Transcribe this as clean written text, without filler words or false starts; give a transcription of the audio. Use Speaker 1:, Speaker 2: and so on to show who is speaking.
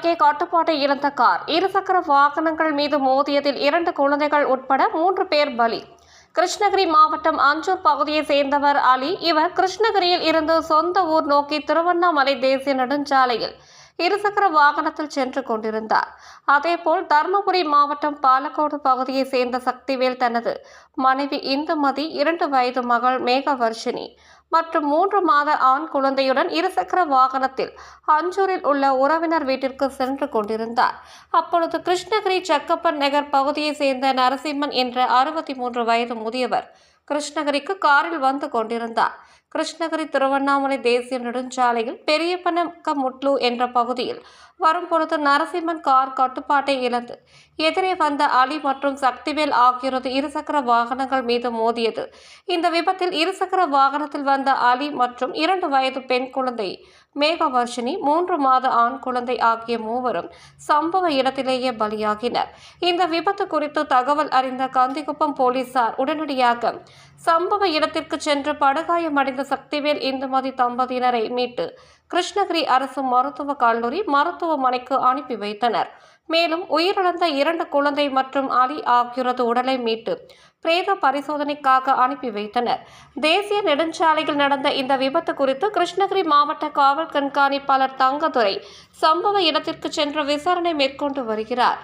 Speaker 1: அருகே கட்டுப்பாட்டை இழந்த கார் இருசக்கர வாகனங்கள் மீது மோதியதில் 2 குழந்தைகள் உட்பட 3 பேர் பலி. கிருஷ்ணகிரி மாவட்டம் அஞ்சூர் பகுதியை சேர்ந்தவர் அலி. இவர் கிருஷ்ணகிரியில் இருந்து சொந்த ஊர் நோக்கி திருவண்ணாமலை தேசிய நெடுஞ்சாலையில் இருசக்கர வாகனத்தில் சென்று கொண்டிருந்தார். அதேபோல் தருமபுரி மாவட்டம் பாலக்கோடு பகுதியை சேர்ந்த சக்திவேல் தனது மனைவி இந்துமதி, 2 வயது மகள் மேகவர்ஷினி மற்றும் 3 மாத ஆண் குழந்தையுடன் இருசக்கர வாகனத்தில் அஞ்சூரில் உள்ள உறவினர் வீட்டிற்கு சென்று கொண்டிருந்தார். அப்பொழுது கிருஷ்ணகிரி சக்கப்பன் நகர் பகுதியை சேர்ந்த நரசிம்மன் என்ற 63 வயது முதியவர் கிருஷ்ணகிரிக்கு காரில் வந்து கொண்டிருந்தார். கிருஷ்ணகிரி திருவண்ணாமலை தேசிய நெடுஞ்சாலையில் பெரியப்பனக்கமுட்லு என்ற பகுதியில் வரும்பொழுது நரசிம்மன் கார் கட்டுப்பாட்டை இழந்து எதிரே வந்த அலி மற்றும் சக்திவேல் ஆகியோரது இருசக்கர வாகனங்கள் மீது மோதியது. இந்த விபத்தில் இருசக்கர வாகனத்தில் வந்த அலி மற்றும் 2 வயது பெண் குழந்தை மேகவர்ஷினி, 3 மாத ஆண் குழந்தை ஆகிய மூவரும் சம்பவ இடத்திலேயே பலியாகினர். இந்த விபத்து குறித்து தகவல் அறிந்த கந்திக்குப்பம் போலீசார் உடனடியாக சம்பவ இடத்திற்கு சென்று படுகாயமடைந்த சக்திவேல், இந்துமதி தம்பதியினரை மீட்டு கிருஷ்ணகிரி அரசு மருத்துவக் கல்லூரி மருத்துவமனைக்கு அனுப்பி வைத்தனர். மேலும் உயிரிழந்த 2 குழந்தை மற்றும் அலி ஆகியோரது உடலை மீட்டு பிரேத பரிசோதனைக்காக அனுப்பி வைத்தனர். தேசிய நெடுஞ்சாலையில் நடந்த இந்த விபத்து குறித்து கிருஷ்ணகிரி மாவட்ட காவல் கண்காணிப்பாளர் தங்கதுரை சம்பவ இடத்திற்கு சென்று விசாரணை மேற்கொண்டு வருகிறார்.